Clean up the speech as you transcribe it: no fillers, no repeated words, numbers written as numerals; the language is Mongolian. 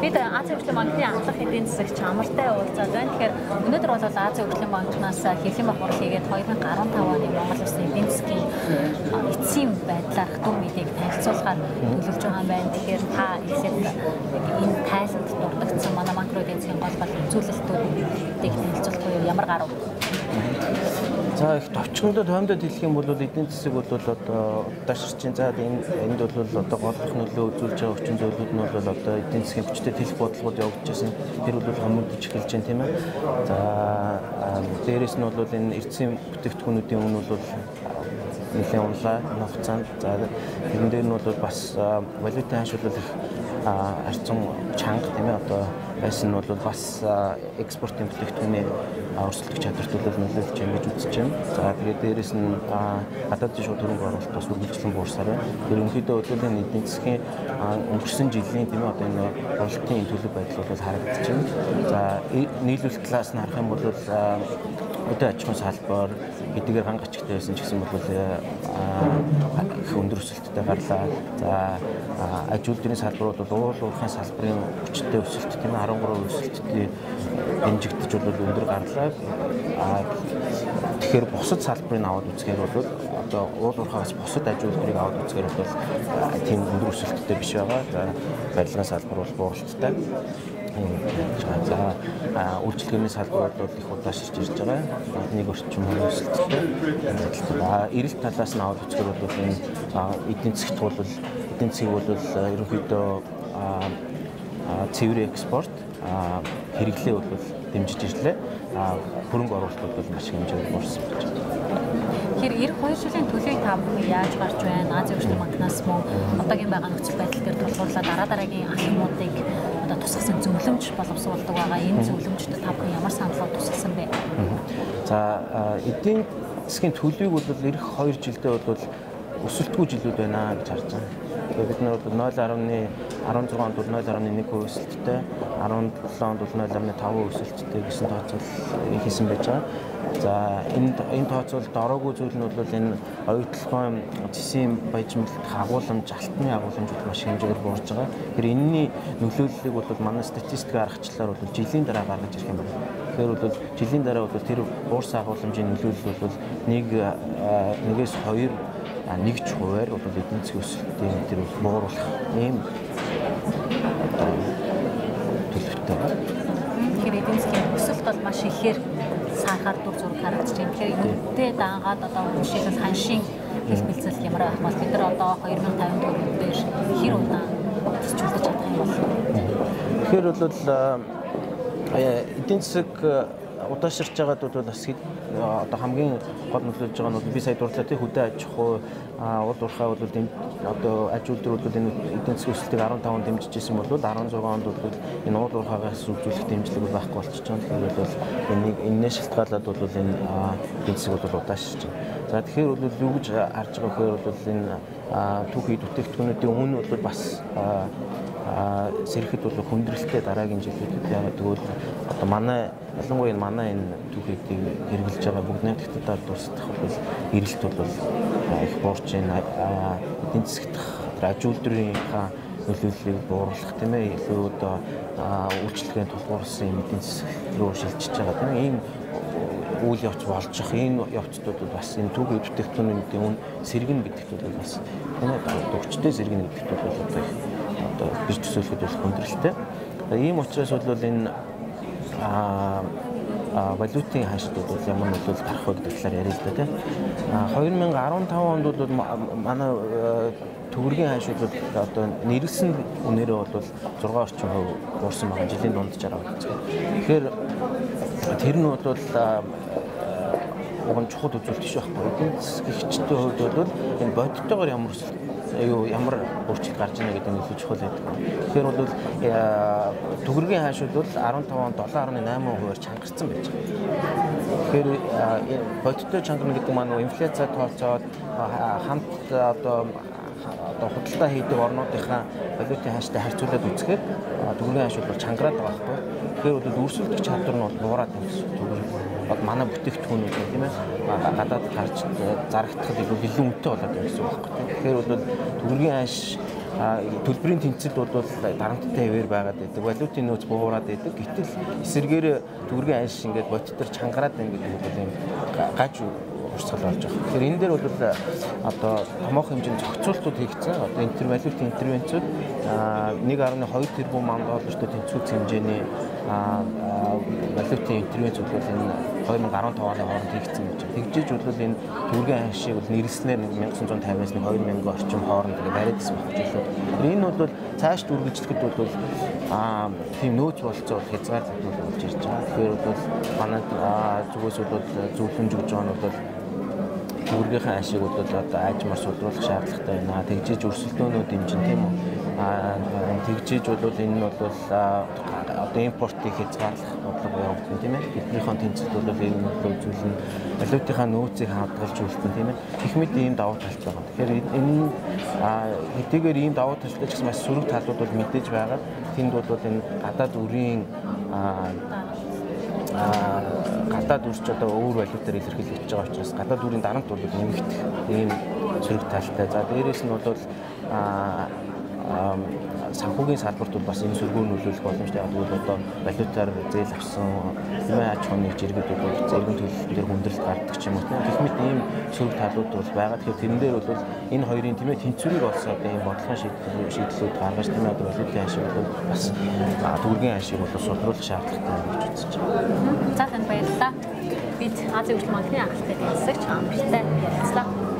Бид Азийн хөгжлийн банкны анхлах эдийн засагч Амартай уулзаад байна. Тэгэхээр өнөөдөр бол Азийн хөгжлийн банкнаас хэвлэлийн бахуурал хийгээд 2015 оны Монгол Улсын эдийн засгийн эцсийн байдлаарх дүн мэдээг танилцуулахаар төлөвлөж байгаа юм байна. Тэгэхээр та эхлээд энэ тайланд дурдгдсан манай макро эдийн засгийн гол үзүүлэлтүүдийг танилцуулах уу ямар гарав? За их товчхондоо тоймдод хэлэх юм бол эдийн засаг бол одоо удаашрчин за энд бол одоо голлох нөлөө үзүүлж байгаа хүчин зүйлүүд нь бол одоо эдийн засгийн хүчтэй төлөх бодлогод явагдаж байсан. Тэр бол хүмүүдж эхэлж байна тийм ээ. За дээрэс нь бол энэ эрдэсийн бүтээгдэхүүнүүдийн үнэ бол нэлээд унлаа энэ хугацаанд. За тэрэн дээр нь бол бас валютын ханшуулал их арцсан чанга тийм ээ одоо байсан нь бол бас экспортын бүтээгдэхүүний өрсөлдөх чадварт бол нөлөөлж байна гэж үзэж байна. За тэгээд дээрэс нь гадаадын шууд хөрөнгө оруулалт бас үргэлжлэн буурсаар байна. Ерөнхийдөө бол энэ эдийн засгийн өнгөрсөн жилийн тийм ээ одоо энэ бололтын төлөв байдал бол харагдаж байна. За нийлүүлэлт талаас нь харах юм бол өдөө аж ахуйн салбар хэдийгээр ганц ачигтай байсан ч гэсэн бол их өндөр өсөлттэй гарлаа. За аж үйлдвэрийн салбар бол уурхайн салбарын хүчтэй өсөлт тийм ээ 13% өсөлттэй дэмжигдэж бол өндөр гарлаа. Тэгэхээр бусад салбарыг аваад үзэхээр бол одоо уурхаагаас бусад аж үйлдвэрийг аваад үзэхээр бол тийм өндөр өсөлттэй биш байгаа. За барилгын салбар бол бууралттай. За үйлчлэгээний салбар бол их удаашрч ирж байгаа. Нэг орчим өсөлттэй. Эрэлт талаас нь аваад үзэхээр бол энэ эдийн засгт бол эдийн засгийг бол ерөнхийдөө цэвэр экспорт хэрэглээ бол дэмжиж ирлээ. Хөрөнгө оруулалт бол маш хэмжээгээр буурсан гэж байна. Тэгэхээр эх 2 жилийн төлөвийг та бүхэн яаж гарч байна? Азийн хөгжлийн банкнаас мөн одоогийн байгаа нөхцөл байдал дээр тулгуурлаад дараагийн ахлымуудыг одоо тусгасан зөвлөмж боловсруулдаг байгаа. Энэ зөвлөмжөд та бүхэн ямар саналаар тусгасан бэ? За эдийн засгийн төлөвийг бол эх 2 жилдээ бол өсөлтгүй жилүүд байна гэж харж байна. Тэгээд бид нар 0.16 онд бол 0.1% өсөлттэй, 17 онд бол 0.5% өсөлттэй гэсэн тооцоол хийсэн байж байгаа. За энэ тооцоолд ороогүй зүйл нь бол энэ оюутлогын зэсийн баяжмлалт агуулмж, алтны агуулмж маш хэмжээгээр буурж байгаа. Тэгэхээр энэний нөлөөллийг бол манай статистикийн аргачлалаар бол жилийн дараа гаргаж ирэх юм байна. Тэгэхээр бол жилийн дараа бол тэр буурсан агуулмжийн нөлөөлөл бол 1-2 1 хувиар бол эдийн засгийн өсөлтийн тэр бууруулах ийм төлөвтэй. Тэгэхээр эдийн засгийн өсөлт бол маш ихээр саархаар дүр зураг харагдаж байна. Тэгэхээр энэтэй даангаад одоо жишээлбэл ханшийн хэл бэлцэл ямар байх бол бид нар одоо 2050 оны дээр хэр удаан төсчүүлж чадах юм бол. Тэгэхээр бол эдийн засаг удаашрч байгаад бол бас одоо хамгийн гол нөлөөлж байгаа нь бол би сая дурлаа тий хөдөө аж ахуй уул уурхай бол одоо аж үйлдвэр бол энэ эдийн засгийн өсөлтийг 15 дэмжиж ирсэн бол 16 онд бол энэ уул уурхайгаас үзүүлэх дэмжлэг байхгүй болчихж байгаа. Тэгэхээр бол энэний шалтгаалаад бол энэ эдийн засаг бол удаашрч байна. За тэгэхээр бол юу гэж харж байгаа гэхээр бол энэ түүхий бүтээгдэхүүнүүдийн үнэ бол бас сэрэхэд бол хүндрэлтэй дараагийн жилүүдэд яагаад гэвэл одоо манай ялангуяа манай энэ түүхийг хэрэгжилж байгаа бүгд найдагтдаар дуусах бол эрэлт бол их буурч байна. Эдийн засгт аж үйлдвэрийнхаа нөлөөллийг бууруулах тийм ээ илүү одоо үйлчлэгээнд тулгуурласан эдийн засаг руу шилжиж байгаа тийм ээ ийм үйл явц болж их энэ явцдууд бас энэ түүхий бүтээгдэхүүнүүдийн үн сэргэн гэдэгт бол бас энэ өчтөд сэргэн гэдэгт бол одоо бич төсөөлөхөд бол хүндрэлтэй. Ийм учраас бол энэ валютын ханшлууд бол ямар нөлөөлөл гарах вэ гэдэг талаар яриа л да тийм. 2015 онд бол манай төгрөгийн ханшууд бол одоо нэрэлсэн үнээрээ бол 6 орчим хувь буурсан байгаа жилийн дунджаар байгаа. Тэгэхээр тэр нь бол уг нь чухал үзүүлэлт биш байхгүй. Эдийн засгийн хүчтэй хувьд бол энэ бодиттойгоор ямар өөрчлөлт гарч ийнэ гэдэг нь илүү чухал байдаг. Тэгэхээр бол төгрөгийн ханшууд бол 15 онд 7.8%-аар чангарсан байж байгаа. Тэгэхээр бодиттой чангарна гэдэг маань инфляци тооцоод хамт одоо худалдаа хийдэг орнуудынхаа валютын ханштай харьцуулаад үзэхээр төгрөгийн ханшууд бол чангараад байгаа байхгүй. Тэгэхээр бол өрсөлдөх чадвар нь бол буураад байна гэсэн төгрөг. Манай бүтээгдэхүүнүүд тийм ээ гадаад гарч зарагдахад илүү үнэтэй болоод байна гэсэн үг байхгүй. Тэгэхээр бол төгрөгийн ханш төлбөрийн тэнцэл бол дарамттай хэвээр байгаад байдаг. Валютын нөөц буураад байдаг. Гэтэл эсэргээр төгрөгийн анш ингээд бодтор чангараад байна гэдэг бол ийм гаж урсгал болж байгаа. Тэгэхээр энэ дээр бол одоо томоохон хэмжээний зохицуултууд хийгдсэн. Одоо валютын интервенцүүд 1.2 тэрбум доллартай тэнцвүүц хэмжээний валютын интервенцүүд бол энэ 2015 оны хооронд хийгдсэн гэж байна. Тэгжиж бол энэ төгрөгийн аншийг бол нэрлснээр 1950-аас 2000 орчим хооронд бариадсан багчилаа. Энэ бол цааш үргэлжлэхэд бол тийм нөөц болцоо хязгаарлалт болж ирж байгаа. Тэгэхээр бол манай зүгээс бол зөвлөмж өгж байгаа нь бол төгрөгийн аншийг бол одоо аажмаар судлуулах шаардлагатай байна. Тэгжиж өрсөлдөөнөө дэмжин тийм үү. Тэгжиж бол энэ нь бол одоо импортыг хязгаарлах бодлого явагдана тийм ээ. Бидний тэнцэлд бол энэ нь үзүүлнэ. Валютынхаа нөөцийг хадгалж үлдэн тийм ээ. Их мэд ийм давуу талт байгаа. Тэгэхээр энэ хэдийгээр ийм давуу талтай ч гэсэн маш сөрөг талууд бол мэдээж байгаа. Тэнд бол энэ гадаад үрийн гадаад үрч одоо өөр валютаар илэрхийлж байгаа учраас гадаад үрийн дарамт бол нэмэгдэх ийм сөрөг талтай. За дээрээс нь бол санхүүгийн салбарт бол бас энэ сөргөөр нөлөөлөх боломжтой. Яг бол одоо валютаар зээл авсан хэмээн аж ахуйн жиргэд бол зэрэгэн төлөлтөн дээр хүндрэлт гардаг ч юм уу. Гэх мэт ийм сөрөг талууд бол байгаа. Тэгэхээр тэрэн дээр бол энэ хоёрын тийм ээ тэнцвэрийг олсон одоо ийм бодлогын шийдлүүд гаргаж тийм ээ одоо валютын ашиг бол бас төгрөгийн ашиг бол судлуулах шаардлагатай гэж үзэж байна. За танд баярлалаа. Бид Азийн хөгжлийн банкны ахлагчид эзэсгч Амартай ярилцлаа.